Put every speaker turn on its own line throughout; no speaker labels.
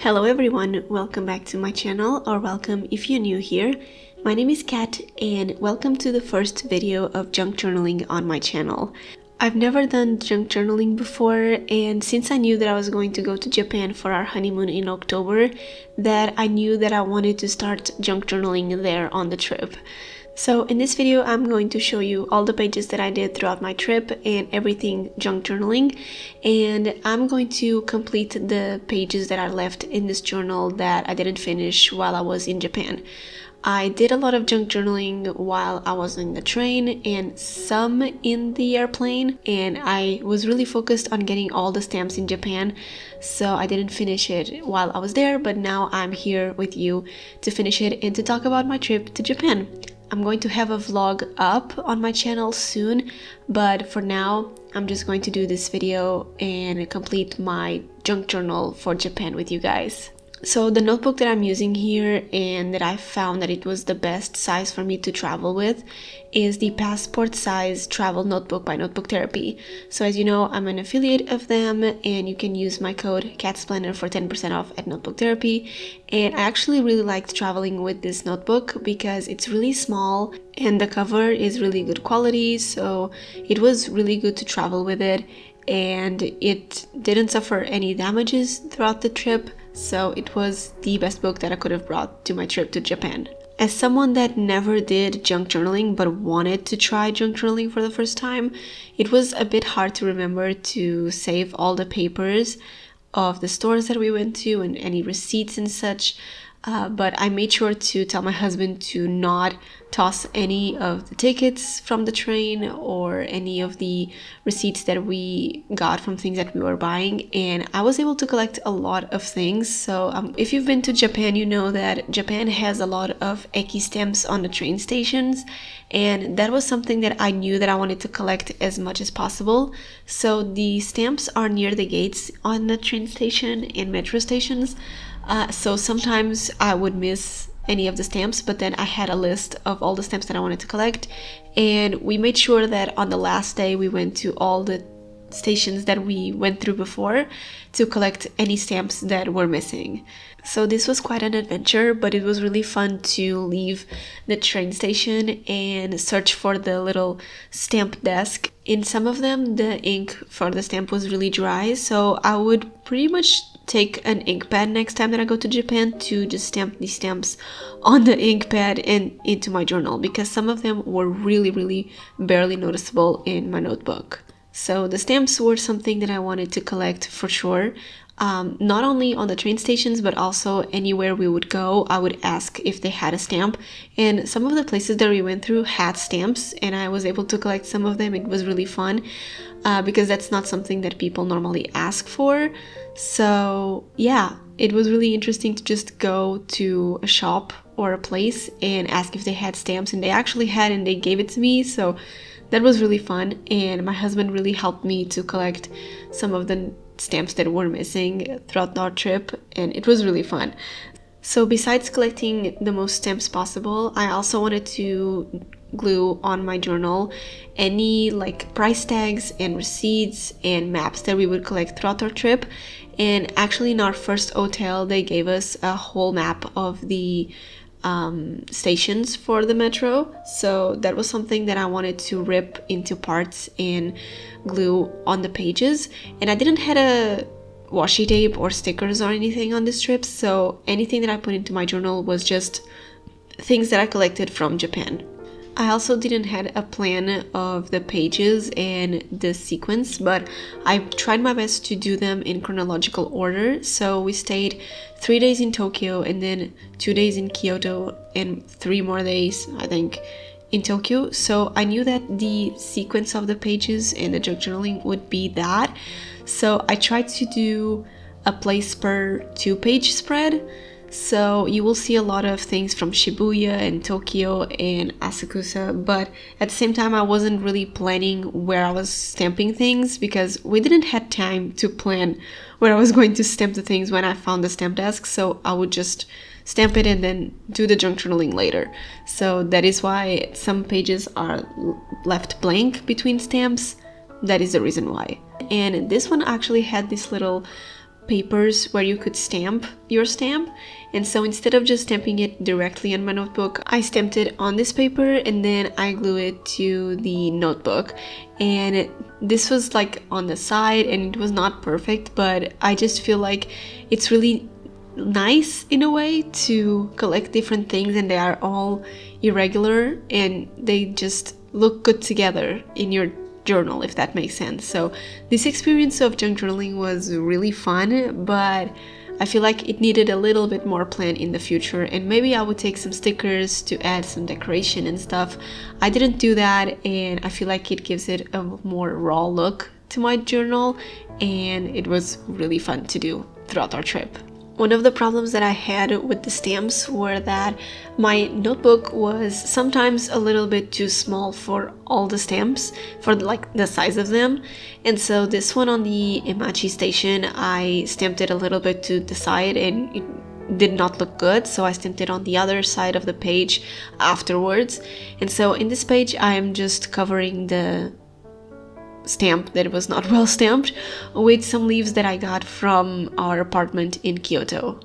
Hello everyone, welcome back to my channel, or welcome if you're new here. My name is Kat and welcome to the first video of junk journaling on my channel. I've never done junk journaling before, and since I knew that I was going to go to Japan for our honeymoon in October, that I knew that I wanted to start junk journaling there on the trip. So in this video, I'm going to show you all the pages that I did throughout my trip and everything junk journaling, and I'm going to complete the pages that are left in this journal that I didn't finish while I was in Japan. I did a lot of junk journaling while I was in the train and some in the airplane, and I was really focused on getting all the stamps in Japan, so I didn't finish it while I was there, but now I'm here with you to finish it and to talk about my trip to Japan. I'm going to have a vlog up on my channel soon, but for now I'm just going to do this video and complete my junk journal for Japan with you guys. So the notebook that I'm using here and that I found that it was the best size for me to travel with is the passport size travel notebook by Notebook Therapy. So as you know, I'm an affiliate of them and you can use my code catsplanner for 10% off at Notebook Therapy. And I actually really liked traveling with this notebook because it's really small and the cover is really good quality, so it was really good to travel with it, and it didn't suffer any damages throughout the trip, so it was the best book that I could have brought to my trip to Japan. As someone that never did junk journaling but wanted to try junk journaling for the first time, it was a bit hard to remember to save all the papers of the stores that we went to and any receipts and such. But I made sure to tell my husband to not toss any of the tickets from the train or any of the receipts that we got from things that we were buying, and I was able to collect a lot of things. So if you've been to Japan, you know that Japan has a lot of eki stamps on the train stations, and that was something that I knew that I wanted to collect as much as possible. So the stamps are near the gates on the train station and metro stations. So sometimes I would miss any of the stamps, but then I had a list of all the stamps that I wanted to collect, and we made sure that on the last day we went to all the stations that we went through before to collect any stamps that were missing. So this was quite an adventure, but it was really fun to leave the train station and search for the little stamp desk. In some of them, the ink for the stamp was really dry, so I would pretty much take an ink pad next time that I go to Japan to just stamp these stamps on the ink pad and into my journal, because some of them were really barely noticeable in my notebook. So the stamps were something that I wanted to collect for sure. Not only on the train stations, but also anywhere we would go, I would ask if they had a stamp. And some of the places that we went through had stamps, and I was able to collect some of them. It was really fun because that's not something that people normally ask for. So yeah, it was really interesting to just go to a shop or a place and ask if they had stamps, and they actually had, and they gave it to me. So that was really fun, and my husband really helped me to collect some of the stamps that were missing throughout our trip, and it was really fun. So besides collecting the most stamps possible, I also wanted to glue on my journal any like price tags and receipts and maps that we would collect throughout our trip. And actually in our first hotel, they gave us a whole map of the stations for the metro, so that was something that I wanted to rip into parts and glue on the pages. And I didn't have a washi tape or stickers or anything on this trip, so anything that I put into my journal was just things that I collected from Japan. I also didn't have a plan of the pages and the sequence, but I tried my best to do them in chronological order. So we stayed 3 days in Tokyo, and then 2 days in Kyoto, and 3 more days, I think, in Tokyo. So I knew that the sequence of the pages and the junk journaling would be that. So I tried to do a place per 2-page spread. So you will see a lot of things from Shibuya and Tokyo and Asakusa, but at the same time I wasn't really planning where I was stamping things because we didn't have time to plan where I was going to stamp the things when I found the stamp desk, so I would just stamp it and then do the junk journaling later. So that is why some pages are left blank between stamps. That is the reason why. And this one actually had this little papers where you could stamp your stamp, and so instead of just stamping it directly on my notebook, I stamped it on this paper and then I glue it to the notebook. And this was like on the side and it was not perfect, but I just feel like it's really nice in a way to collect different things and they are all irregular and they just look good together in your journal, if that makes sense. So this experience of junk journaling was really fun, but I feel like it needed a little bit more plan in the future, and maybe I would take some stickers to add some decoration and stuff. I didn't do that, and I feel like it gives it a more raw look to my journal, and it was really fun to do throughout our trip. One of the problems that I had with the stamps were that my notebook was sometimes a little bit too small for all the stamps, for like the size of them. And so this one on the Emachi station, I stamped it a little bit to the side and it did not look good, so I stamped it on the other side of the page afterwards. And so in this page I'm just covering the stamp that was not well stamped with some leaves that I got from our apartment in Kyoto.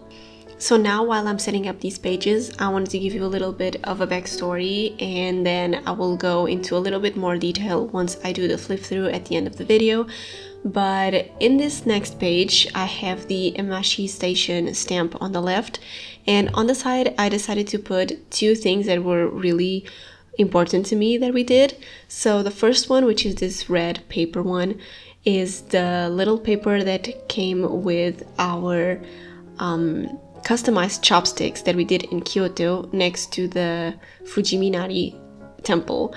So now while I'm setting up these pages, I wanted to give you a little bit of a backstory, and then I will go into a little bit more detail once I do the flip through at the end of the video. But in this next page I have the Emashi station stamp on the left, and on the side I decided to put two things that were really important to me that we did. So the first one, which is this red paper one, is the little paper that came with our customized chopsticks that we did in Kyoto next to the Fujiminari temple.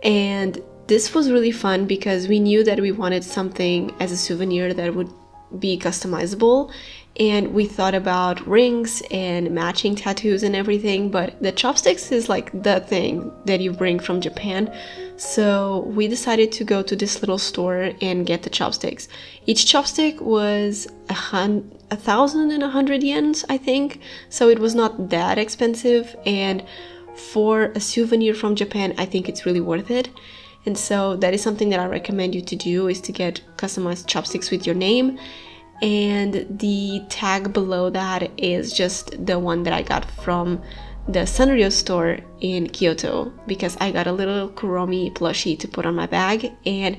And this was really fun because we knew that we wanted something as a souvenir that would be customizable, and we thought about rings and matching tattoos and everything, but the chopsticks is like the thing that you bring from Japan. So we decided to go to this little store and get the chopsticks. Each chopstick was 1,100 yens, I think, so it was not that expensive, and for a souvenir from Japan I think it's really worth it. And so that is something that I recommend you to do, is to get customized chopsticks with your name. And the tag below that is just the one that I got from the Sanrio store in Kyoto, because I got a little Kuromi plushie to put on my bag, and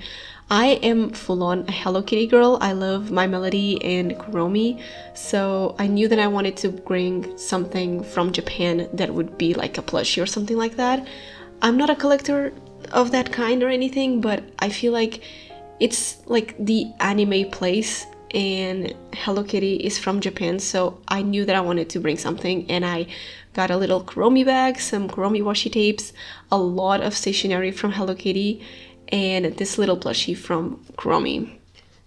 I am full-on a Hello Kitty girl. I love My Melody and Kuromi, so I knew that I wanted to bring something from Japan that would be like a plushie or something like that. I'm not a collector of that kind or anything, but I feel like it's like the anime place, and Hello Kitty is from Japan, so I knew that I wanted to bring something, and I got a little Kuromi bag, some Kuromi washi tapes, a lot of stationery from Hello Kitty, and this little plushie from Kuromi.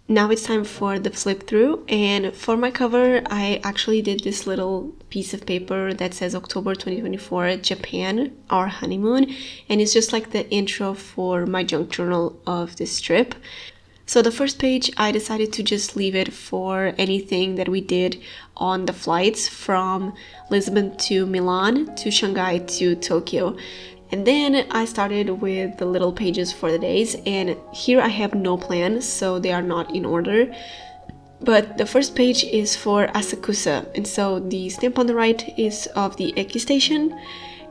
Now it's time for the flip through, and for my cover I actually did this little piece of paper that says October 2024 Japan, our honeymoon, and it's just like the intro for my junk journal of this trip. So the first page I decided to just leave it for anything that we did on the flights from Lisbon to Milan to Shanghai to Tokyo. And then I started with the little pages for the days, and here I have no plan, so they are not in order. But the first page is for Asakusa, and so the stamp on the right is of the Eki station,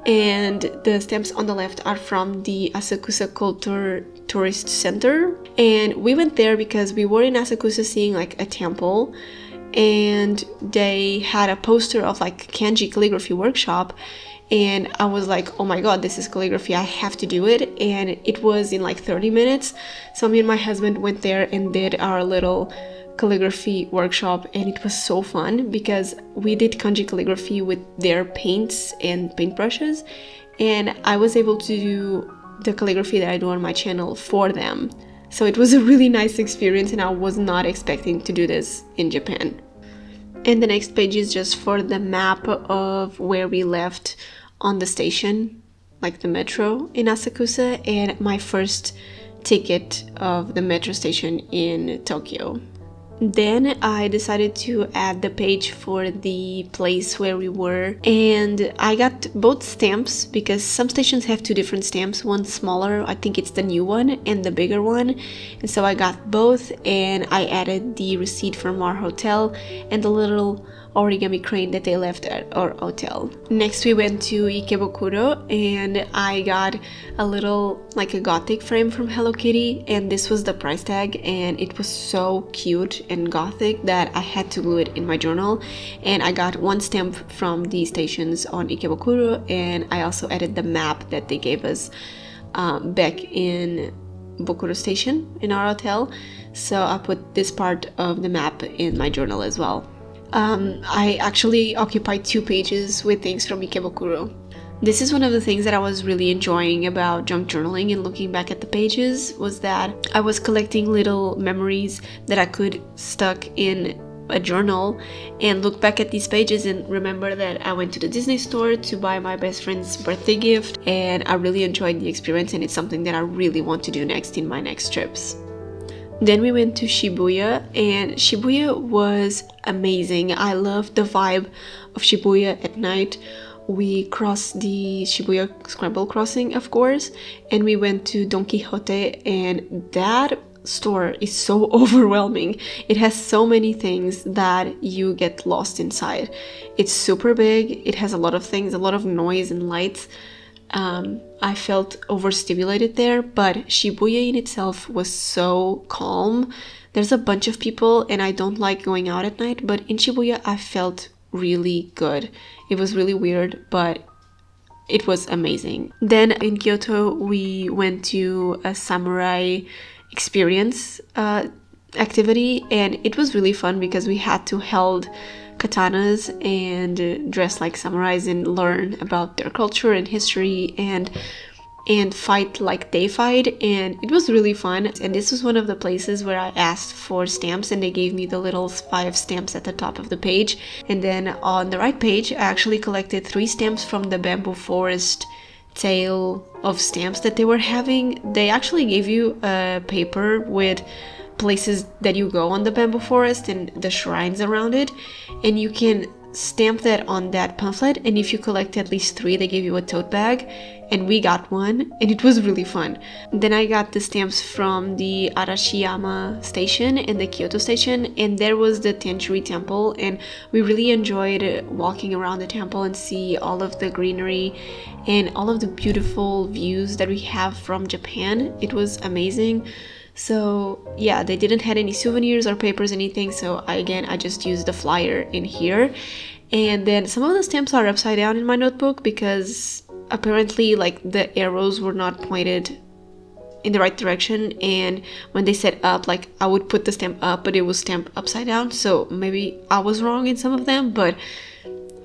and the stamps on the left are from the Asakusa Culture Tourist Center. And we went there because we were in Asakusa seeing like a temple, and they had a poster of like kanji calligraphy workshop, and I was like, oh my god, this is calligraphy, I have to do it. And it was in like 30 minutes, so me and my husband went there and did our little calligraphy workshop, and it was so fun because we did kanji calligraphy with their paints and paintbrushes, and I was able to do the calligraphy that I do on my channel for them. So it was a really nice experience, and I was not expecting to do this in Japan. And the next page is just for the map of where we left on the station, like the metro in Asakusa, and my first ticket of the metro station in Tokyo. Then I decided to add the page for the place where we were, and I got both stamps because some stations have two different stamps, one smaller, I think it's the new one, and the bigger one, and so I got both, and I added the receipt from our hotel and the little origami crane that they left at our hotel. Next we went to Ikebukuro, and I got a little, like a gothic frame from Hello Kitty, and this was the price tag, and it was so cute and gothic that I had to glue it in my journal. And I got one stamp from the stations on Ikebukuro, and I also added the map that they gave us back in Bokuro station in our hotel, so I put this part of the map in my journal as well. I actually occupied 2 pages with things from Ikebukuro. This is one of the things that I was really enjoying about junk journaling and looking back at the pages, was that I was collecting little memories that I could stuck in a journal and look back at these pages and remember that I went to the Disney store to buy my best friend's birthday gift, and I really enjoyed the experience, and it's something that I really want to do next in my next trips. Then we went to Shibuya, and Shibuya was amazing. I loved the vibe of Shibuya at night. We crossed the Shibuya Scramble Crossing, of course, and we went to Don Quixote, and that store is so overwhelming. It has so many things that you get lost inside. It's super big, it has a lot of things, a lot of noise and lights. I felt overstimulated there, but Shibuya in itself was so calm. There's a bunch of people and I don't like going out at night, but in Shibuya I felt really good. It was really weird, but it was amazing. Then in Kyoto we went to a samurai experience activity, and it was really fun because we had to hold katanas and dress like samurais and learn about their culture and history and fight like they fight, and it was really fun. And this was one of the places where I asked for stamps, and they gave me the little 5 stamps at the top of the page. And then on the right page I actually collected 3 stamps from the bamboo forest tale of stamps that they were having. They actually gave you a paper with places that you go on the bamboo forest and the shrines around it, and you can stamp that on that pamphlet, and if you collect at least 3 they give you a tote bag, and we got one and it was really fun. Then I got the stamps from the Arashiyama station and the Kyoto station, and there was the Tenjuri temple, and we really enjoyed walking around the temple and see all of the greenery and all of the beautiful views that we have from Japan. It was amazing. So yeah, they didn't have any souvenirs or papers, anything, so I just used the flyer in here. And then some of the stamps are upside down in my notebook because apparently like the arrows were not pointed in the right direction, and when they said up, like I would put the stamp up but it was stamped upside down, so maybe I was wrong in some of them, but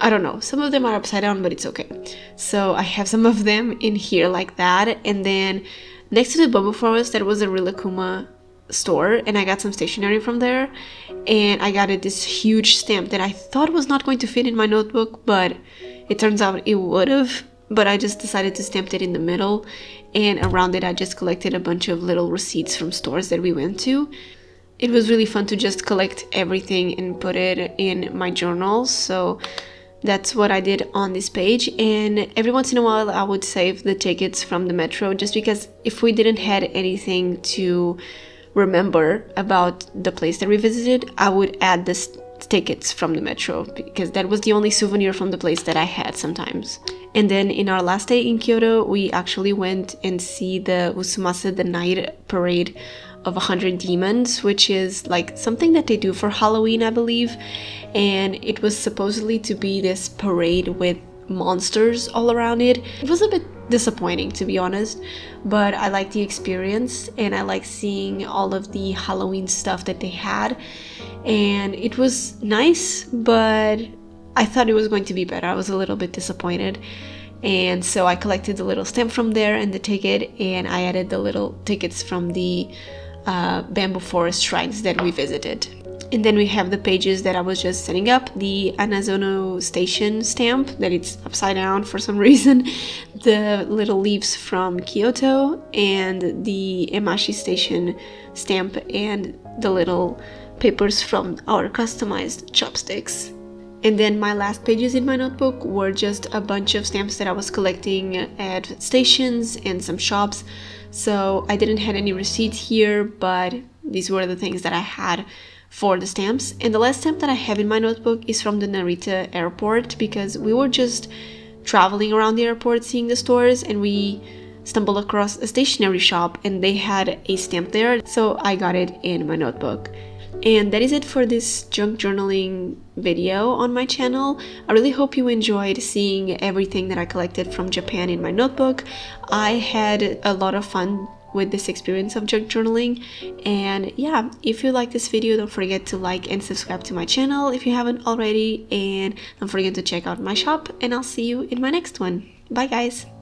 I don't know, some of them are upside down, but it's okay. So I have some of them in here like that. And then next to the bamboo forest there was a Rilakuma store, and I got some stationery from there, and I got this huge stamp that I thought was not going to fit in my notebook, but it turns out it would have. But I just decided to stamp it in the middle, and around it I just collected a bunch of little receipts from stores that we went to. It was really fun to just collect everything and put it in my journal, so that's what I did on this page. And every once in a while I would save the tickets from the metro, just because if we didn't had anything to remember about the place that we visited, I would add the tickets from the metro, because that was the only souvenir from the place that I had sometimes. And then in our last day in Kyoto, we actually went and see the Usumase, the night parade of 100 demons, which is like something that they do for Halloween, I believe. And it was supposedly to be this parade with monsters all around it. It was a bit disappointing, to be honest, but I liked the experience, and I like seeing all of the Halloween stuff that they had, and it was nice, but I thought it was going to be better. I was a little bit disappointed, and so I collected the little stamp from there and the ticket, and I added the little tickets from the bamboo forest shrines that we visited. And then we have the pages that I was just setting up, the Anazono station stamp that it's upside down for some reason, the little leaves from Kyoto, and the Emashi station stamp, and the little papers from our customized chopsticks. And then my last pages in my notebook were just a bunch of stamps that I was collecting at stations and some shops. So I didn't have any receipts here, but these were the things that I had for the stamps. And the last stamp that I have in my notebook is from the Narita airport, because we were just traveling around the airport seeing the stores, and we stumbled across a stationery shop and they had a stamp there, so I got it in my notebook. And that is it for this junk journaling video on my channel. I really hope you enjoyed seeing everything that I collected from Japan in my notebook. I had a lot of fun with this experience of junk journaling. And yeah, if you like this video, don't forget to like and subscribe to my channel if you haven't already, and don't forget to check out my shop, and I'll see you in my next one. Bye guys!